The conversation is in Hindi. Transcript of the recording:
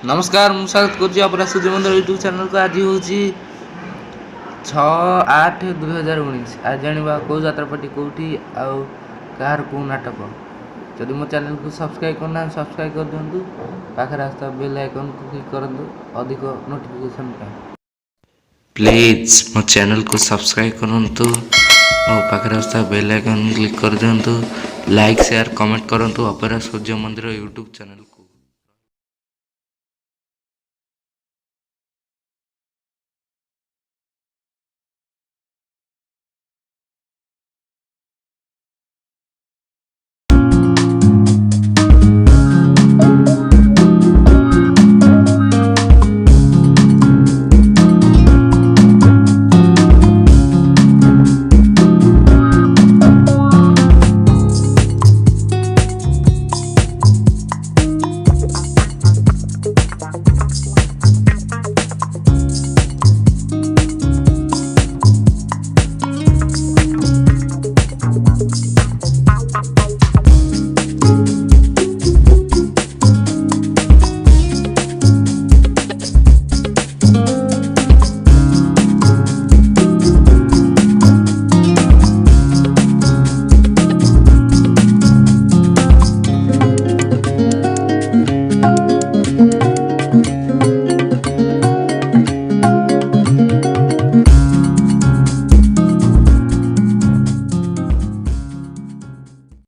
नमस्कार मु स्वागत करुँच अपरा सूर्य मंदिर यूट्यूब चैनल को। आज हूँ 6/8/2019। आज जाना कौ जात्रापाटी कौटी आउ कार कौ नाटक। जदि मो चैनल को सब्सक्राइब करना सब्सक्राइब कर दिंतु। पाखे रास्ता बेल आइकन को क्लिक करंतु अधिक नोटिफिकेशन प्लीज मो चैनल को सब्सक्राइब करंतु और पाखे रास्ता बेल आइकन क्लिक कर दिंतु। लाइक शेयर कमेंट करंतु अपरा सूर्य मंदिर यूट्यूब चैनल को।